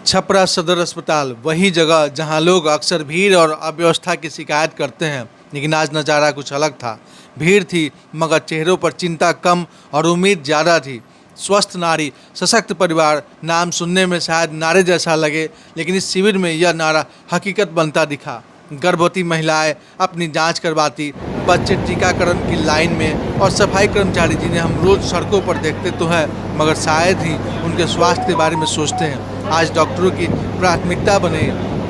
छपरा सदर अस्पताल वही जगह जहां लोग अक्सर भीड़ और अव्यवस्था की शिकायत करते हैं, लेकिन आज नज़ारा कुछ अलग था। भीड़ थी मगर चेहरों पर चिंता कम और उम्मीद ज़्यादा थी। स्वस्थ नारी सशक्त परिवार नाम सुनने में शायद नारे जैसा लगे, लेकिन इस शिविर में यह नारा हकीकत बनता दिखा। गर्भवती महिलाएं अपनी जांच करवाती, बच्चे टीकाकरण की लाइन में और सफाई कर्मचारी जिन्हें हम रोज सड़कों पर देखते तो हैं मगर शायद ही उनके स्वास्थ्य के बारे में सोचते हैं। आज डॉक्टरों की प्राथमिकता बने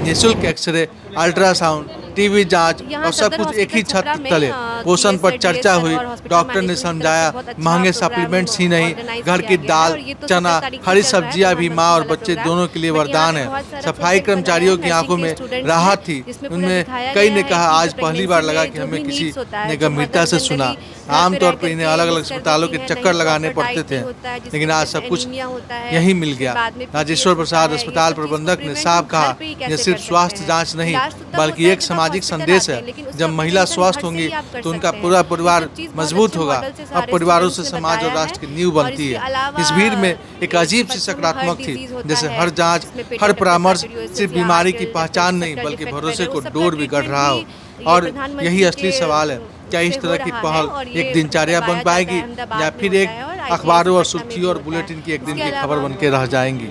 निःशुल्क एक्सरे, अल्ट्रासाउंड, टीबी जांच और सब कुछ एक ही छत तले। पोषण पर चर्चा हुई, डॉक्टर ने समझाया महंगे सप्लीमेंट्स ही नहीं, घर की दाल, चना, हरी सब्जियां भी माँ और बच्चे दोनों के लिए वरदान है। सफाई कर्मचारियों की आंखों में राहत थी। उनमें कई ने कहा आज पहली बार लगा कि हमें किसी ने गंभीरता से सुना। आमतौर पर इन्हें अलग अलग अस्पतालों के चक्कर लगाने पड़ते थे, लेकिन आज सब कुछ यहीं मिल गया। राजेश्वर प्रसाद अस्पताल प्रबंधक ने साफ कहा यह सिर्फ स्वास्थ्य जाँच नहीं बल्कि एक सामाजिक संदेश है। जब महिला स्वस्थ होंगी तो उनका पूरा परिवार मजबूत होगा। अब परिवारों से समाज और राष्ट्र की नींव बनती है। इस भीड़ में एक अजीब सी सकारात्मक थी, जैसे हर जांच, हर परामर्श सिर्फ बीमारी की पहचान नहीं बल्कि भरोसे को डोर भी गढ़ रहा हो। और यही असली सवाल है, क्या इस तरह की पहल एक दिनचर्या बन पाएगी या फिर एक अखबारों और सुर्खियों और बुलेटिन की एक दिन की खबर बन के रह जाएंगी।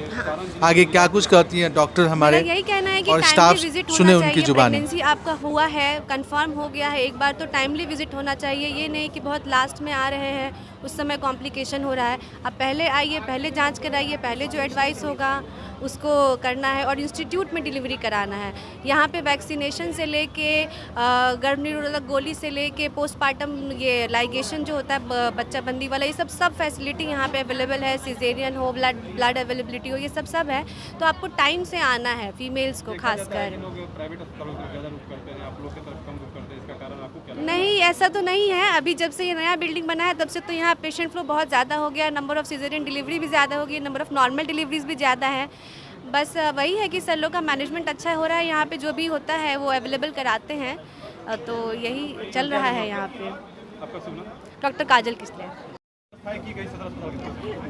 आगे क्या कुछ कहती हैं डॉक्टर हमारे यही कहना है कि और स्टाफ, सुने उनकी जुबानी। प्रेगनेंसी आपका हुआ है, कंफर्म हो गया है एक बार तो टाइमली विजिट होना चाहिए। ये नहीं कि बहुत लास्ट में आ रहे हैं उस समय कॉम्प्लिकेशन हो रहा है। आप पहले आइए, पहले जांच कराइए, पहले जो एडवाइस होगा उसको करना है और इंस्टीट्यूट में डिलीवरी कराना है। यहाँ पे वैक्सीनेशन से लेके गर्भ निरोधक गोली से लेके पोस्टमार्टम ये लाइगेशन जो होता है बच्चा बंदी वाला, ये सब फैसिलिटी यहाँ पे अवेलेबल है। सिजेरियन हो, ब्लड अवेलेबिलिटी हो, ये सब है। तो आपको टाइम से आना है, फीमेल्स को खासकर। नहीं, ऐसा तो नहीं है। अभी जब से ये नया बिल्डिंग बना है तब से तो यहाँ पेशेंट फ्लो बहुत ज़्यादा हो गया, नंबर ऑफ़ सिजेरियन डिलीवरी भी ज़्यादा हो गई, नंबर ऑफ़ नॉर्मल डिलीवरीज भी ज़्यादा है। बस वही है कि सर लोग का मैनेजमेंट अच्छा हो रहा है, यहाँ पे जो भी होता है वो अवेलेबल कराते हैं, तो यही चल रहा है यहाँ पे। डॉक्टर काजल किसले।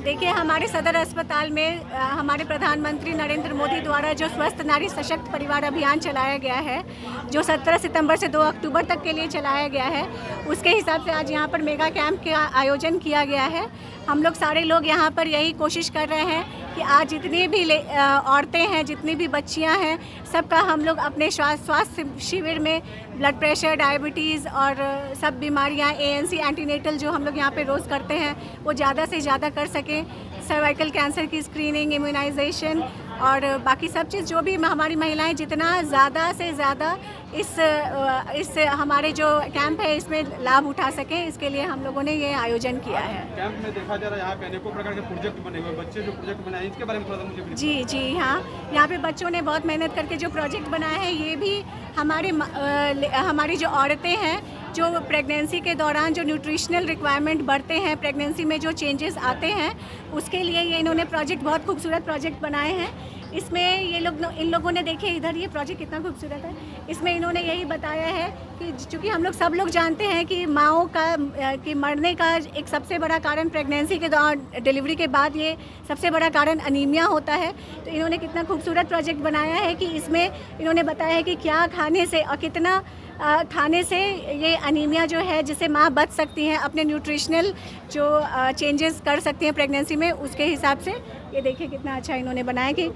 देखिए, हमारे सदर अस्पताल में हमारे प्रधानमंत्री नरेंद्र मोदी द्वारा जो स्वस्थ नारी सशक्त परिवार अभियान चलाया गया है, जो 17 सितंबर से 2 अक्टूबर तक के लिए चलाया गया है, उसके हिसाब से आज यहाँ पर मेगा कैंप का आयोजन किया गया है। हम लोग सारे लोग यहाँ पर यही कोशिश कर रहे हैं कि आज जितनी भी औरतें हैं, जितनी भी बच्चियाँ हैं, सबका हम लोग अपने स्वास्थ्य शिविर में ब्लड प्रेशर, डायबिटीज़ और सब बीमारियाँ, ANC एंटीनेटल जो हम लोग यहाँ पे रोज़ करते हैं वो ज़्यादा से ज़्यादा कर सकें। सर्वाइकल कैंसर की स्क्रीनिंग, इम्यूनाइजेशन और बाकी सब चीज़ जो भी हमारी महिलाएं जितना ज़्यादा से ज़्यादा इस हमारे जो कैंप है इसमें लाभ उठा सकें, इसके लिए हम लोगों ने ये आयोजन किया है। कैंप में देखा जा रहा है यहाँ पे अनेकों प्रकार के प्रोजेक्ट बने हुए, बच्चे जो प्रोजेक्ट बनाए इसके बारे में थोड़ा मुझे। जी हाँ, यहाँ पे बच्चों ने बहुत मेहनत करके जो प्रोजेक्ट बनाया है, ये भी हमारी जो औरतें हैं जो प्रेगनेंसी के दौरान जो न्यूट्रिशनल रिक्वायरमेंट बढ़ते हैं, प्रेगनेंसी में जो चेंजेस आते हैं, उसके लिए ये इन्होंने प्रोजेक्ट, बहुत खूबसूरत प्रोजेक्ट बनाए हैं। इसमें इन लोगों ने, देखिए इधर ये प्रोजेक्ट कितना खूबसूरत है। इसमें इन्होंने यही बताया है कि चूँकि हम लोग सब लोग जानते हैं कि माँओं का मरने का एक सबसे बड़ा कारण प्रेगनेंसी के दौरान, डिलीवरी के बाद ये सबसे बड़ा कारण अनीमिया होता है। तो इन्होंने कितना खूबसूरत प्रोजेक्ट बनाया है कि इसमें इन्होंने बताया है कि क्या खाने से और कितना खाने से ये अनीमिया जो है जिससे माँ बच सकती हैं, अपने न्यूट्रिशनल जो चेंजेस कर सकती हैं प्रेगनेंसी में, उसके हिसाब से ये देखिए कितना अच्छा इन्होंने बनाया कि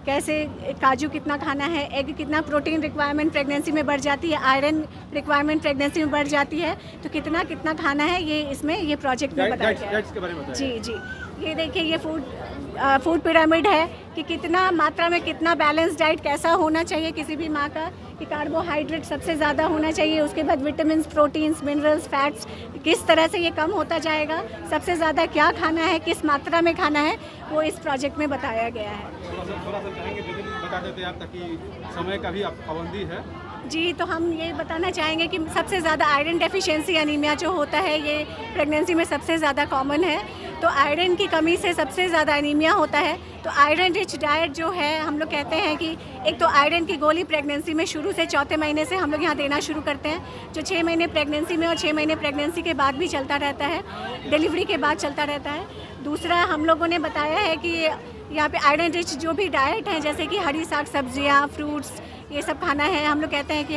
कैसे काजू कितना खाना है, एग कितना, प्रोटीन रिक्वायरमेंट प्रेगनेंसी में बढ़ जाती है, आयरन रिक्वायरमेंट प्रेगनेंसी में बढ़ जाती है, तो कितना खाना है ये इसमें ये प्रोजेक्ट में बताया गया है। जी, ये देखिए ये फूड पिरामिड है कि कितना मात्रा में कितना बैलेंस डाइट कैसा होना चाहिए किसी भी माँ का, कि कार्बोहाइड्रेट सबसे ज़्यादा होना चाहिए, उसके बाद विटामिन्स, प्रोटीन्स, मिनरल्स, फैट्स किस तरह से ये कम होता जाएगा, सबसे ज़्यादा क्या खाना है, किस मात्रा में खाना है, वो इस प्रोजेक्ट में बताया गया है। थोड़ा सा चाहेंगे बता देते आप, ताकि समय का भी पाबंदी है। जी, तो हम ये बताना चाहेंगे कि सबसे ज़्यादा आयरन डेफिशिएंसी अनीमिया जो होता है ये प्रेगनेंसी में सबसे ज़्यादा कॉमन है। तो आयरन की कमी से सबसे ज़्यादा अनीमिया होता है। तो आयरन रिच डाइट जो है, हम लोग कहते हैं कि एक तो आयरन की गोली प्रेगनेंसी में शुरू से 4थे महीने से हम लोग यहाँ देना शुरू करते हैं, जो 6 महीने प्रेगनेंसी में और 6 महीने प्रेगनेंसी के बाद भी चलता रहता है, डिलीवरी के बाद चलता रहता है। दूसरा हम लोगों ने बताया है कि यहाँ पे आयरन रिच जो भी डाइट है, जैसे कि हरी साग सब्जियाँ, फ्रूट्स, ये सब खाना है। हम लोग कहते हैं कि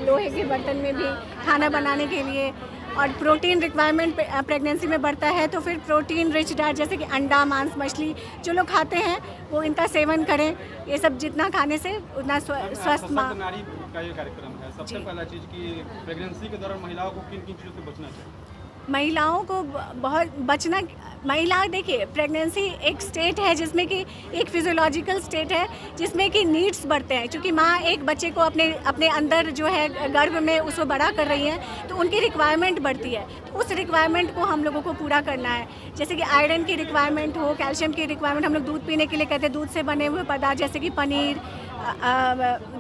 लोहे के बर्तन में भी खाना बनाने के लिए, और प्रोटीन रिक्वायरमेंट प्रेगनेंसी में बढ़ता है, तो फिर प्रोटीन रिच डाइट जैसे कि अंडा, मांस, मछली जो लोग खाते हैं वो इनका सेवन करें। ये सब जितना खाने से उतना स्वस्थ माँ। नारी का ये कार्यक्रम है। सबसे पहला चीज़ कि प्रेगनेंसी के दौरान महिलाओं को किन किन चीज़ों से बचना चाहिए? महिलाओं को बहुत बचना, महिला देखिए प्रेगनेंसी एक स्टेट है जिसमें कि एक फिजियोलॉजिकल स्टेट है जिसमें कि नीड्स बढ़ते हैं, क्योंकि माँ एक बच्चे को अपने अंदर जो है गर्भ में उसको बड़ा कर रही है, तो उनकी रिक्वायरमेंट बढ़ती है। तो उस रिक्वायरमेंट को हम लोगों को पूरा करना है, जैसे कि आयरन की रिक्वायरमेंट हो, कैल्शियम की रिक्वायरमेंट। हम लोग दूध पीने के लिए कहते हैं, दूध से बने हुए पदार्थ जैसे कि पनीर,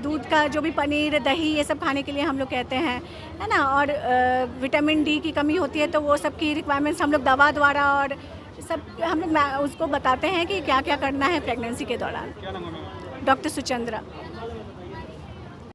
दूध का जो भी पनीर, दही, ये सब खाने के लिए हम लोग कहते हैं, है ना। और विटामिन डी की कमी होती है, तो वो सब की रिक्वायरमेंट्स हम लोग दवा द्वारा और सब हम लोग उसको बताते हैं कि क्या क्या करना है प्रेगनेंसी के दौरान। क्या नाम है? डॉक्टर सुचंद्रा।